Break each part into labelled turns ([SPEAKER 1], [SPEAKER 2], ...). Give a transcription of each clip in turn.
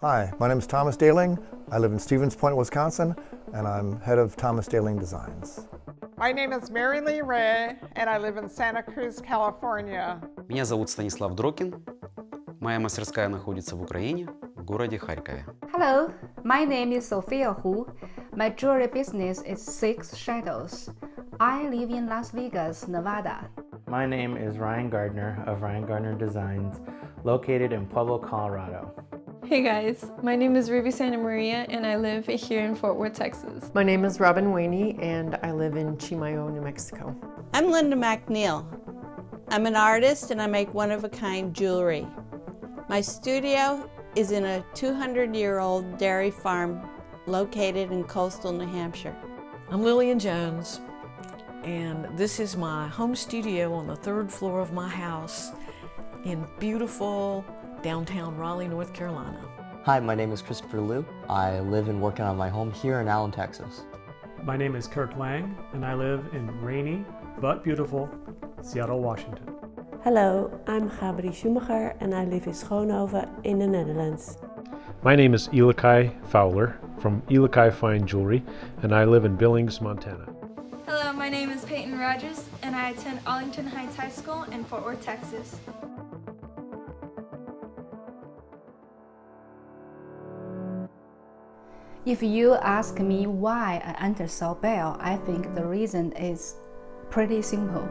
[SPEAKER 1] Hi, my name is Thomas Daling. I live in Stevens Point, Wisconsin, and I'm head of Thomas Daling Designs.
[SPEAKER 2] My name is Mary Lee Ray, and I live in Santa Cruz, California.
[SPEAKER 3] Меня зовут Станислав Дрокин. Моя мастерская находится в Украине, в городе Харькове.
[SPEAKER 4] Hello, my name is Sophia Hu. My jewelry business is Six Shadows. I live in Las Vegas, Nevada.
[SPEAKER 5] My name is Ryan Gardner of Ryan Gardner Designs, located in Pueblo, Colorado.
[SPEAKER 6] Hey guys, my name is Ruby Santa Maria and I live here in Fort Worth, Texas.
[SPEAKER 7] My name is Robin Waney and I live in Chimayo, New Mexico.
[SPEAKER 8] I'm Linda McNeil. I'm an artist and I make one-of-a-kind jewelry. My studio is in a 200-year-old dairy farm located in coastal New Hampshire.
[SPEAKER 9] I'm Lillian Jones, and this is my home studio on the third floor of my house in beautiful downtown Raleigh, North Carolina.
[SPEAKER 10] Hi, my name is Christopher Liu. I live and work out of my home here in Allen, Texas.
[SPEAKER 11] My name is Kirk Lang, and I live in rainy but beautiful Seattle, Washington.
[SPEAKER 12] Hello, I'm Gabri Schumacher and I live in Schoonhoven in the Netherlands.
[SPEAKER 13] My name is Elikai Fowler from Elikai Fine Jewelry, and I live in Billings, Montana.
[SPEAKER 14] Hello, my name is Peyton Rogers, and I attend Arlington Heights High School in Fort Worth, Texas.
[SPEAKER 4] If you ask me why I entered Saul Bell, I think the reason is pretty simple.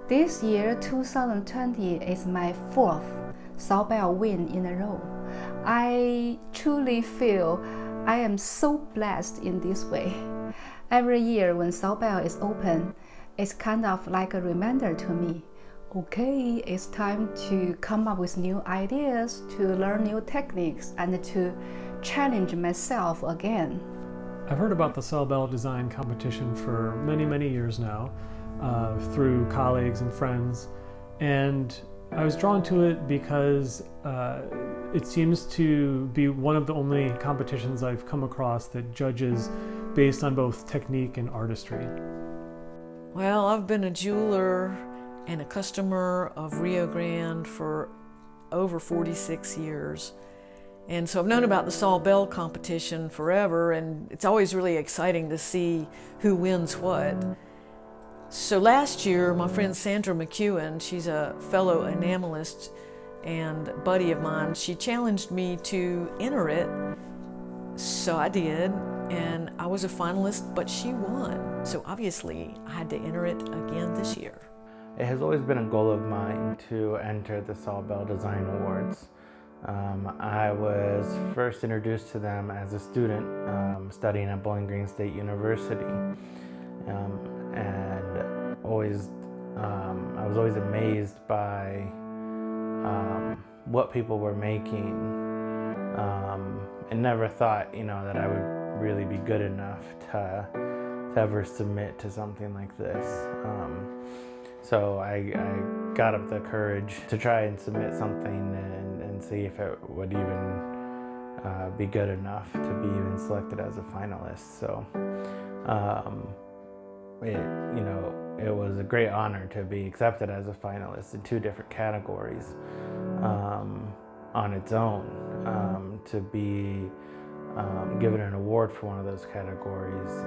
[SPEAKER 4] This year, 2020, is my fourth Saul Bell win in a row. I truly feel I am so blessed in this way. Every year when Saul Bell is open, it's kind of like a reminder to me. Okay, it's time to come up with new ideas, to learn new techniques, and to challenge myself again.
[SPEAKER 11] I've heard about the Saul Bell Design Competition for many years now, through colleagues and friends, and I was drawn to it because it seems to be one of the only competitions I've come across that judges based on both technique and artistry.
[SPEAKER 9] Well, I've been a jeweler and a customer of Rio Grande for over 46 years. And so I've known about the Saul Bell competition forever, and it's always really exciting to see who wins what. So last year, my friend Sandra McEwen, she's a fellow enamelist and buddy of mine, she challenged me to enter it. So I did, and I was a finalist, but she won. So obviously, I had to enter it again this year.
[SPEAKER 5] It has always been a goal of mine to enter the Saul Bell Design Awards. I was first introduced to them as a student studying at Bowling Green State University, and I was always amazed by what people were making, and never thought, that I would really be good enough to ever submit to something like this. So I got up the courage to try and submit something and see if it would even be good enough to be even selected as a finalist. So it was a great honor to be accepted as a finalist in 2 different categories on its own. To be given an award for one of those categories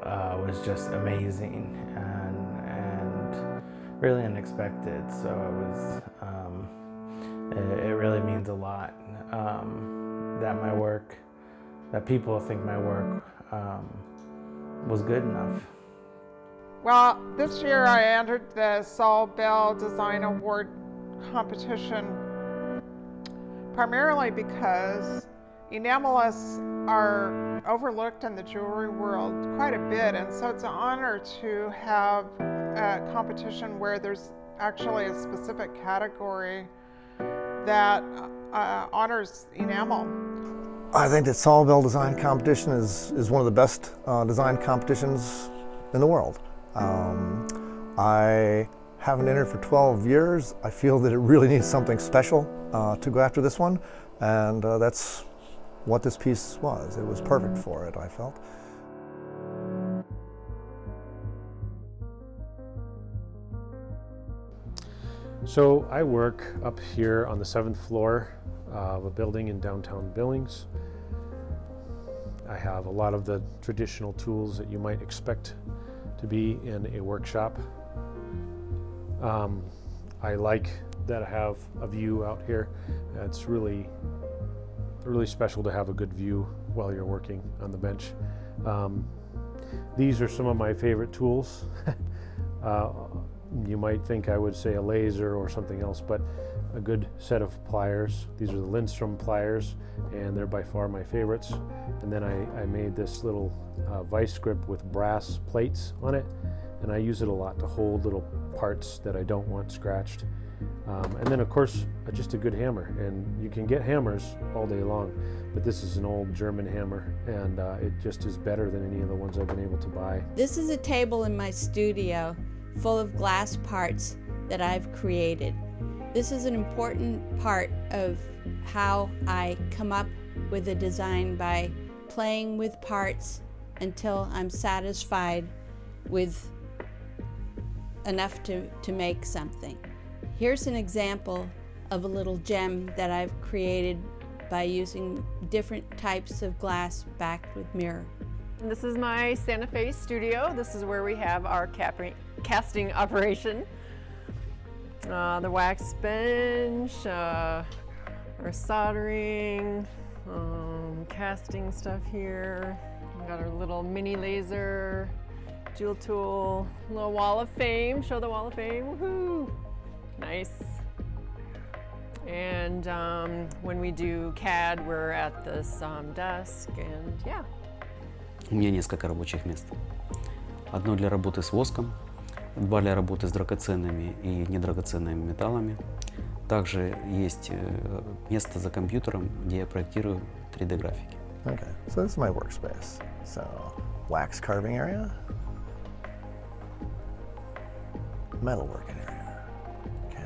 [SPEAKER 5] was just amazing and really unexpected. So it really means a lot that people think my work was good enough.
[SPEAKER 2] Well, this year I entered the Saul Bell Design Award competition primarily because enamelists are overlooked in the jewelry world quite a bit, and so it's an honor to have a competition where there's actually a specific category that honors enamel.
[SPEAKER 1] I think that Saul Bell Design Competition is one of the best design competitions in the world. I haven't entered for 12 years. I feel that it really needs something special to go after this one, and that's what this piece was. It was perfect for it, I felt.
[SPEAKER 13] So I work up here on the 7th floor of a building in downtown Billings. I have a lot of the traditional tools that you might expect to be in a workshop. I like that I have a view out here. It's really special to have a good view while you're working on the bench. These are some of my favorite tools. You might think I would say a laser or something else, but a good set of pliers. These are the Lindstrom pliers, and they're by far my favorites. And then I made this little vice grip with brass plates on it, and I use it a lot to hold little parts that I don't want scratched. And then of course, just a good hammer. And you can get hammers all day long, but this is an old German hammer, and it just is better than any of the ones I've been able to buy.
[SPEAKER 8] This is a table in my studio full of glass parts that I've created. This is an important part of how I come up with a design, by playing with parts until I'm satisfied with enough to make something. Here's an example of a little gem that I've created by using different types of glass backed with mirror.
[SPEAKER 7] This is my Santa Fe studio. This is where we have our casting operation. The wax bench, our soldering, casting stuff here. We've got our little mini laser, jewel tool, little wall of fame. Show the wall of fame, woohoo! Nice. And when we do CAD, we're at this desk, and yeah.
[SPEAKER 3] У меня несколько рабочих мест. Одно для работы с воском, два для работы с драгоценными и недрагоценными металлами. Также есть место за компьютером, где я проектирую 3D-графики.
[SPEAKER 1] Okay, so this is my workspace. So, wax carving area, metalworking area. Okay.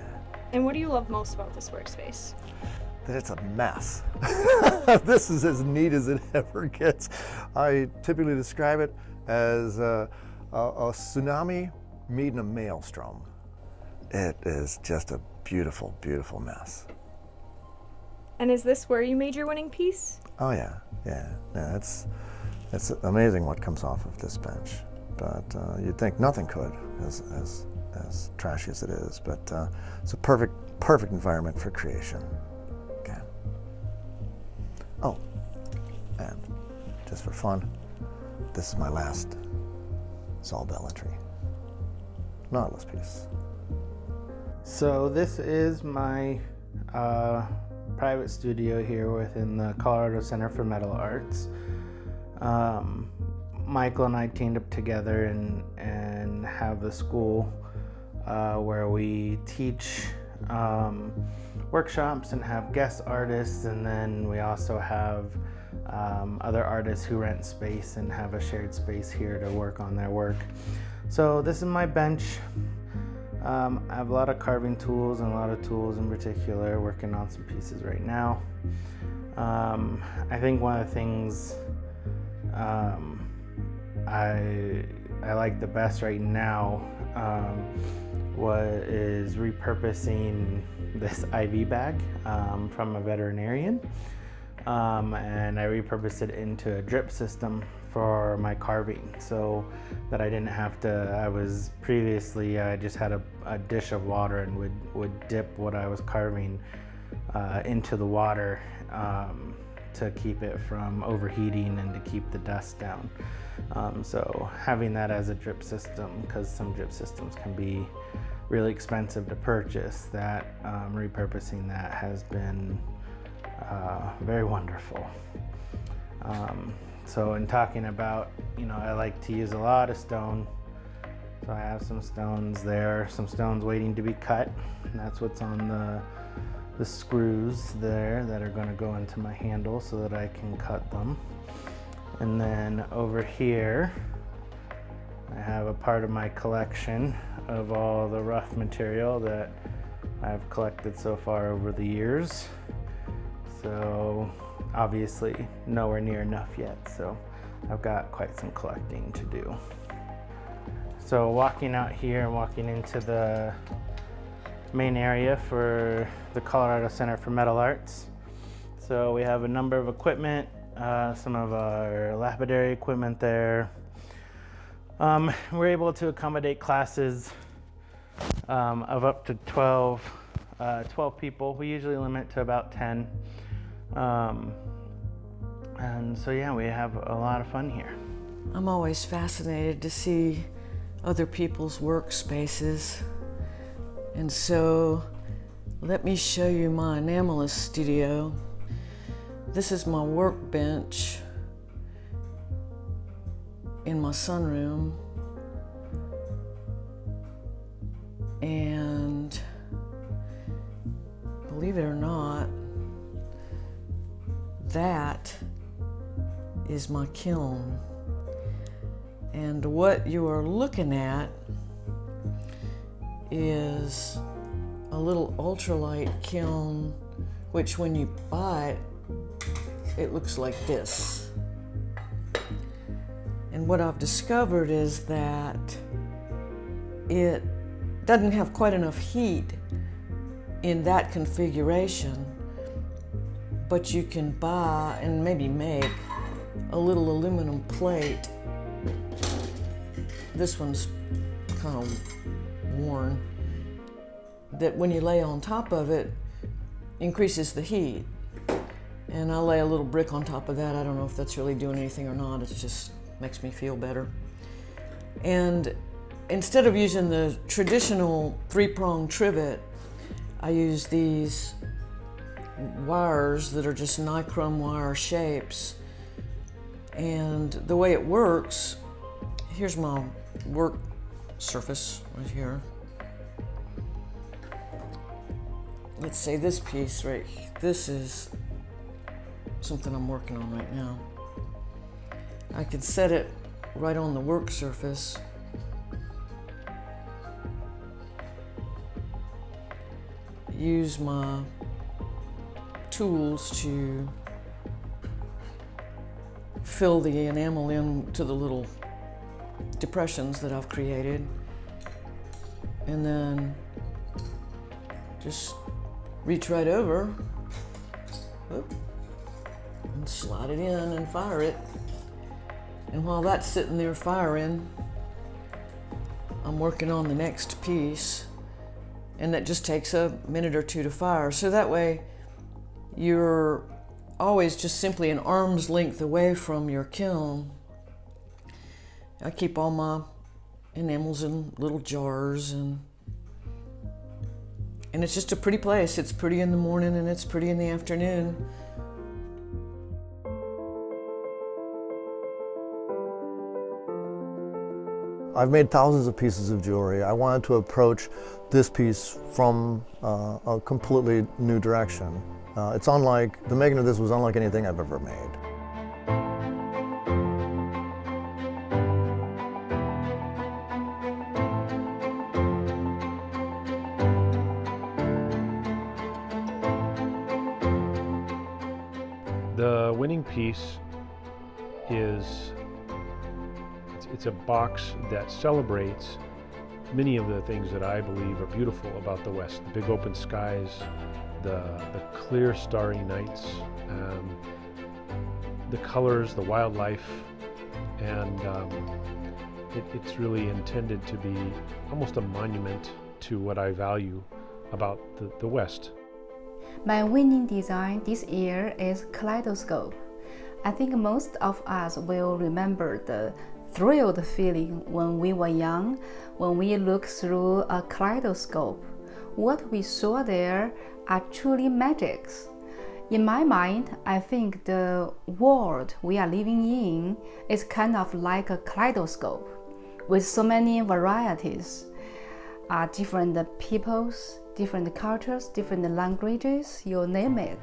[SPEAKER 14] And what do you love most about this workspace?
[SPEAKER 1] That it's a mess. This is as neat as it ever gets. I typically describe it as a tsunami meeting a maelstrom. It is just a beautiful, beautiful mess.
[SPEAKER 14] And is this where you made your winning piece?
[SPEAKER 1] Oh yeah. It's amazing what comes off of this bench. But you'd think nothing could, as trashy as it is. But it's a perfect environment for creation. Okay. Oh, and just for fun, this is my last Saul Bell entry. Nautilus piece.
[SPEAKER 5] So this is my private studio here within the Colorado Center for Metal Arts. Michael and I teamed up together and have a school where we teach workshops and have guest artists, and then we also have other artists who rent space and have a shared space here to work on their work. So this is my bench. I have a lot of carving tools and a lot of tools in particular, working on some pieces right now. I think one of the things I like the best right now is repurposing this IV bag from a veterinarian, and I repurposed it into a drip system for my carving, so that I didn't have to. I just had a dish of water and would dip what I was carving into the water to keep it from overheating and to keep the dust down. So having that as a drip system, because some drip systems can be really expensive to purchase, that repurposing that has been very wonderful. So in talking about, I like to use a lot of stone. So I have some stones there, some stones waiting to be cut. And that's what's on the screws there that are going to go into my handle so that I can cut them. And then over here, I have a part of my collection of all the rough material that I've collected so far over the years. So obviously nowhere near enough yet, so I've got quite some collecting to do. So walking out here and walking into the main area for the Colorado Center for Metal Arts, So we have a number of equipment, some of our lapidary equipment there. We're able to accommodate classes of up to 12 people. We usually limit to about 10. And so yeah, we have a lot of fun here.
[SPEAKER 9] I'm always fascinated to see other people's workspaces. And so let me show you my enamelist studio. This is my workbench in my sunroom. And believe it or not, that is my kiln. And what you are looking at is a little ultralight kiln, which when you buy it, it looks like this. And what I've discovered is that it doesn't have quite enough heat in that configuration, but you can buy and maybe make a little aluminum plate. This one's kind of worn, that when you lay on top of it, increases the heat. And I lay a little brick on top of that. I don't know if that's really doing anything or not. It just makes me feel better. And instead of using the traditional 3-prong trivet, I use these wires that are just nichrome wire shapes. And the way it works, here's my work surface right here. Let's say this piece right here. This is something I'm working on right now. I can set it right on the work surface. Use my tools to fill the enamel into the little depressions that I've created, and then just reach right over, whoop, and slide it in and fire it. And while that's sitting there firing, I'm working on the next piece, and that just takes a minute or two to fire. So that way you're always just simply an arm's length away from your kiln. I keep all my enamels in little jars, and it's just a pretty place. It's pretty in the morning and it's pretty in the afternoon.
[SPEAKER 1] I've made thousands of pieces of jewelry. I wanted to approach this piece from a completely new direction. It's unlike, the making of this was unlike anything I've ever made.
[SPEAKER 13] The winning piece is, it's a box that celebrates many of the things that I believe are beautiful about the West. The big open skies, the clear starry nights, the colors, the wildlife, and it's really intended to be almost a monument to what I value about the West.
[SPEAKER 4] My winning design this year is kaleidoscope. I think most of us will remember the thrilled feeling when we were young, when we looked through a kaleidoscope. What we saw there are truly magics. In my mind, I think the world we are living in is kind of like a kaleidoscope with so many varieties, different peoples, different cultures, different languages, you name it.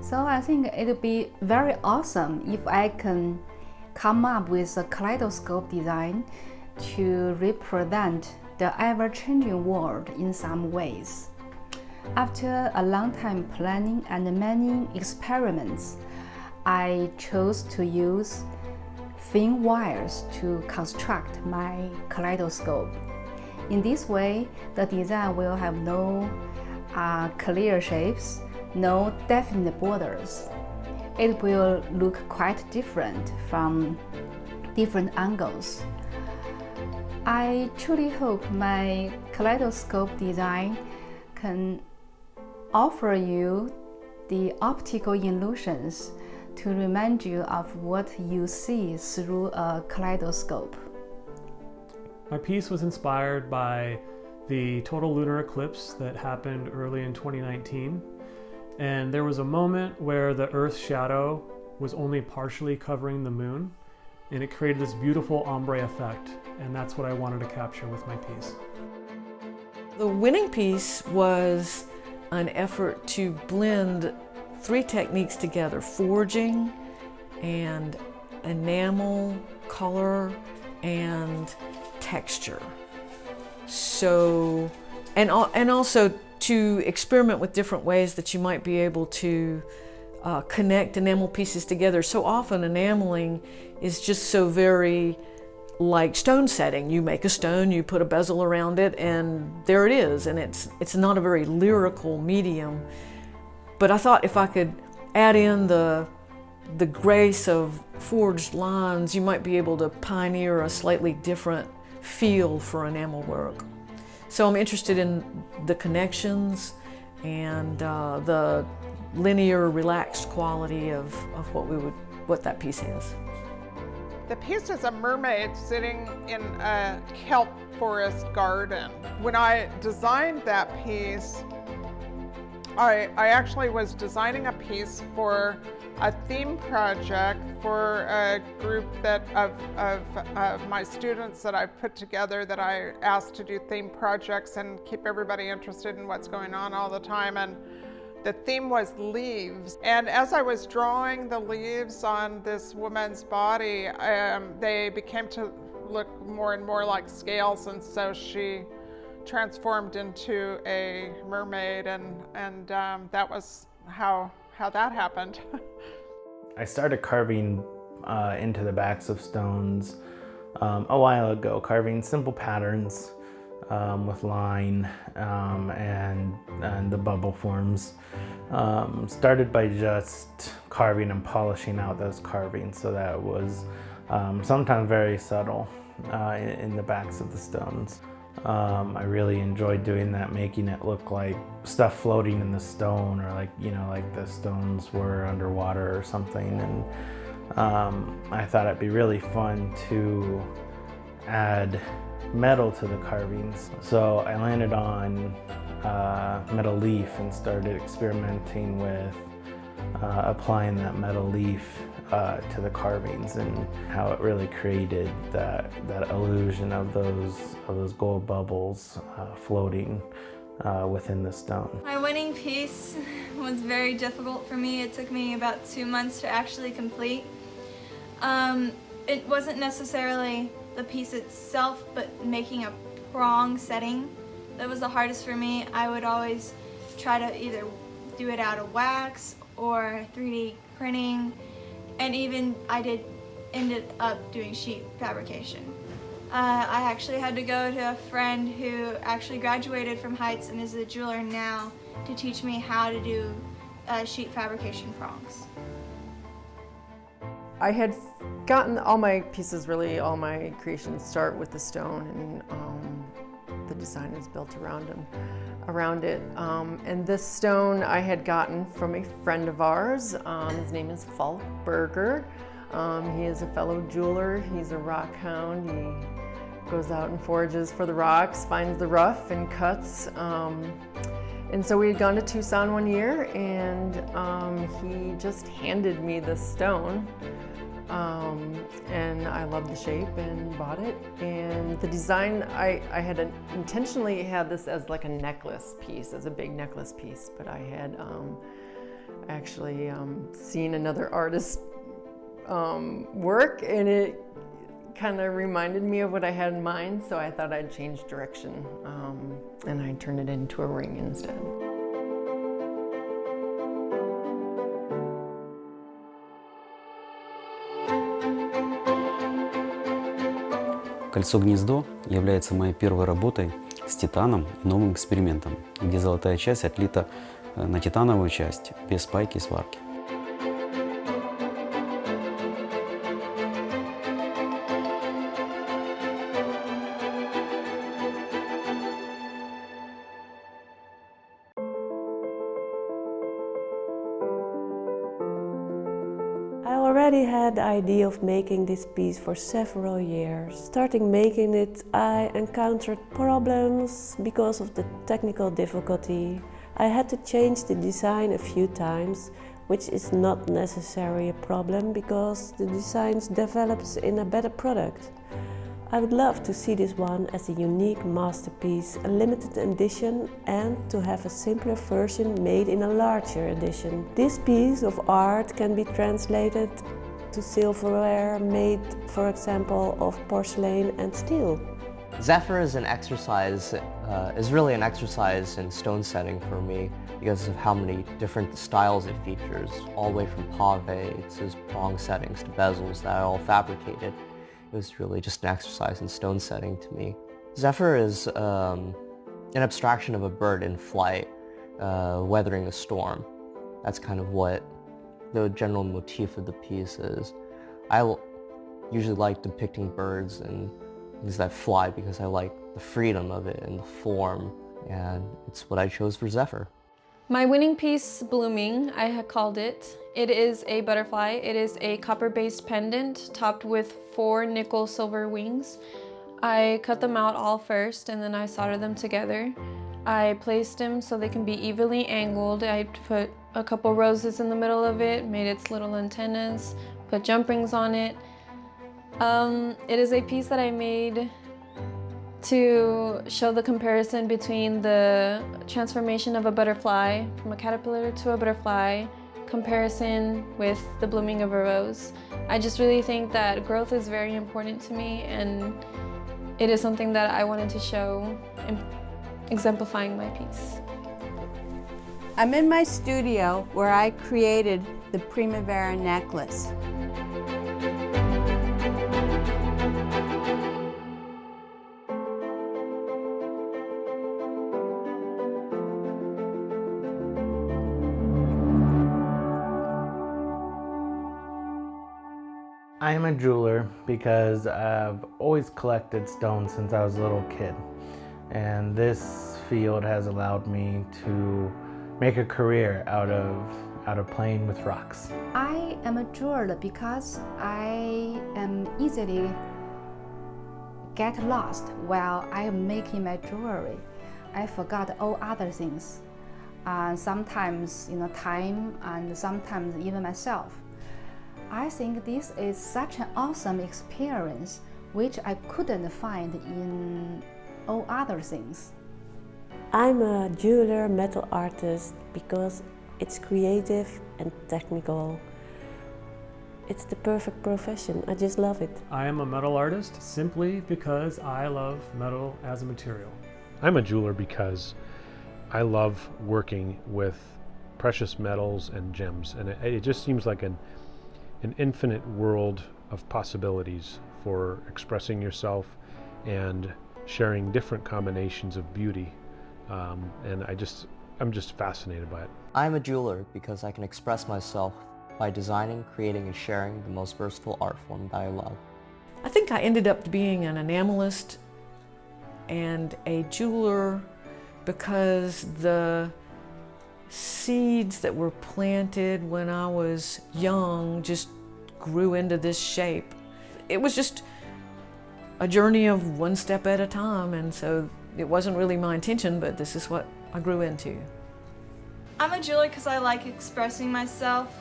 [SPEAKER 4] So I think it would be very awesome if I can come up with a kaleidoscope design to represent the ever-changing world in some ways. After a long time planning and many experiments, I chose to use thin wires to construct my kaleidoscope. In this way, the design will have no clear shapes, no definite borders. It will look quite different from different angles. I truly hope my kaleidoscope design can offer you the optical illusions to remind you of what you see through a kaleidoscope.
[SPEAKER 11] My piece was inspired by the total lunar eclipse that happened early in 2019. And there was a moment where the Earth's shadow was only partially covering the moon, and it created this beautiful ombre effect, and that's what I wanted to capture with my piece.
[SPEAKER 9] The winning piece was an effort to blend 3 techniques together: forging and enamel, color, and texture. So, and also to experiment with different ways that you might be able to connect enamel pieces together. So often enameling is just so very like stone setting. You make a stone, you put a bezel around it, and there it is. And it's not a very lyrical medium. But I thought if I could add in the grace of forged lines, you might be able to pioneer a slightly different feel for enamel work. So I'm interested in the connections and the linear, relaxed quality of what that piece is.
[SPEAKER 2] The piece is a mermaid sitting in a kelp forest garden. When I designed that piece, I actually was designing a piece for a theme project for a group of my students that I've put together, that I asked to do theme projects and keep everybody interested in what's going on all the time. And the theme was leaves. And as I was drawing the leaves on this woman's body, they became to look more and more like scales, and so she transformed into a mermaid, and that was how that happened.
[SPEAKER 5] I started carving into the backs of stones a while ago, carving simple patterns with line and the bubble forms. Started by just carving and polishing out those carvings, so that was sometimes very subtle in the backs of the stones. I really enjoyed doing that, making it look like stuff floating in the stone, or like, you know, like the stones were underwater or something. And I thought it'd be really fun to add metal to the carvings. So I landed on metal leaf and started experimenting with applying that metal leaf to the carvings, and how it really created that illusion of those gold bubbles floating within the stone.
[SPEAKER 14] My winning piece was very difficult for me. It took me about 2 months to actually complete. It wasn't necessarily the piece itself, but making a prong setting that was the hardest for me. I would always try to either do it out of wax or 3D printing, and even I ended up doing sheet fabrication. I actually had to go to a friend who actually graduated from Heights and is a jeweler now to teach me how to do sheet fabrication prongs.
[SPEAKER 7] I had gotten all my pieces, really all my creations start with the stone, and the design is built around it. And this stone I had gotten from a friend of ours. His name is Saul Berger. He is a fellow jeweler. He's a rock hound. He goes out and forages for the rocks, finds the rough and cuts. And so we had gone to Tucson one year, and he just handed me this stone. And I loved the shape and bought it. And the design, I had intentionally had this as like a necklace piece, as a big necklace piece, but I had actually seen another artist work, and it kind of reminded me of what I had in mind, so I thought I'd change direction, and I turned it into a ring instead.
[SPEAKER 3] Кольцо-гнездо является моей первой работой с титаном и новым экспериментом, где золотая часть отлита на титановую часть без спайки и сварки.
[SPEAKER 12] I already had the idea of making this piece for several years. Starting making it, I encountered problems because of the technical difficulty. I had to change the design a few times, which is not necessarily a problem because the design develops in a better product. I would love to see this one as a unique masterpiece, a limited edition, and to have a simpler version made in a larger edition. This piece of art can be translated to silverware made, for example, of porcelain and steel.
[SPEAKER 10] Zephyr is really an exercise in stone setting for me because of how many different styles it features, all the way from pave to prong settings to bezels that are all fabricated. It was really just an exercise in stone setting to me. Zephyr is an abstraction of a bird in flight, weathering a storm. That's kind of what the general motif of the piece is. I usually like depicting birds and things that fly because I like the freedom of it and the form, and it's what I chose for Zephyr.
[SPEAKER 6] My winning piece, Blooming, I had called it. It is a butterfly. It is a copper-based pendant topped with 4 nickel silver wings. I cut them out all first and then I soldered them together. I placed them so they can be evenly angled. I put a couple roses in the middle of it, made its little antennas, put jump rings on it. It is a piece that I made to show the comparison between the transformation of a butterfly from a caterpillar to a butterfly, comparison with the blooming of a rose. I just really think that growth is very important to me, and it is something that I wanted to show exemplifying my piece.
[SPEAKER 8] I'm in my studio where I created the Primavera necklace.
[SPEAKER 5] I am a jeweler because I've always collected stones since I was a little kid. And this field has allowed me to make a career out of playing with rocks.
[SPEAKER 4] I am a jeweler because I am easily get lost while I am making my jewelry. I forgot all other things. Sometimes, time, and sometimes even myself. I think this is such an awesome experience, which I couldn't find in all other things.
[SPEAKER 12] I'm a jeweler metal artist because it's creative and technical. It's the perfect profession. I just love it.
[SPEAKER 11] I am a metal artist simply because I love metal as a material.
[SPEAKER 13] I'm a jeweler because I love working with precious metals and gems, and it just seems like an infinite world of possibilities for expressing yourself and sharing different combinations of beauty, and I'm just fascinated by it.
[SPEAKER 10] I'm a jeweler because I can express myself by designing, creating, and sharing the most versatile art form that I love.
[SPEAKER 9] I think I ended up being an enamelist and a jeweler because the seeds that were planted when I was young just grew into this shape. It was just a journey of one step at a time, and so it wasn't really my intention, but this is what I grew into.
[SPEAKER 14] I'm a jeweler because I like expressing myself.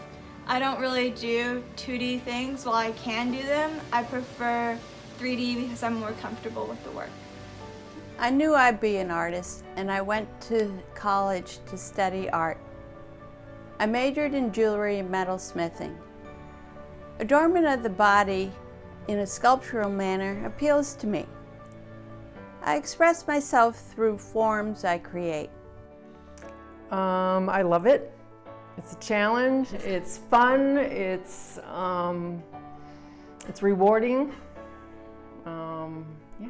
[SPEAKER 14] I don't really do 2D things. While I can do them, I prefer 3D because I'm more comfortable with the work.
[SPEAKER 8] I knew I'd be an artist, and I went to college to study art. I majored in jewelry and metalsmithing. Adornment of the body in a sculptural manner appeals to me. I express myself through forms I create.
[SPEAKER 7] I love it. It's a challenge. It's fun. It's rewarding. Yeah.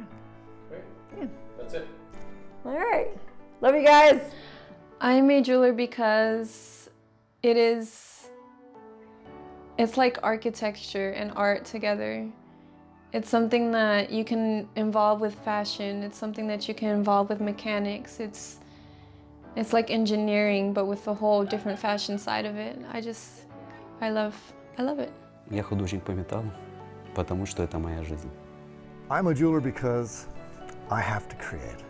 [SPEAKER 13] Great.
[SPEAKER 7] Yeah.
[SPEAKER 13] That's it.
[SPEAKER 7] All right. Love you guys.
[SPEAKER 6] I'm a jeweler because it's like architecture and art together. It's something that you can involve with fashion. It's something that you can involve with mechanics. It's like engineering, but with the whole different fashion side of it. I love it.
[SPEAKER 3] Я художник по металлу, потому что это моя жизнь.
[SPEAKER 1] I'm a jeweler because I have to create.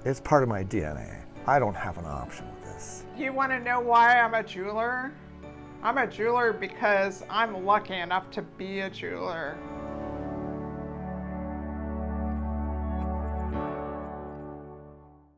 [SPEAKER 1] It's part of my DNA. I don't have an option with this.
[SPEAKER 2] You want to know why I'm a jeweler? I'm a jeweler because I'm lucky enough to be a jeweler.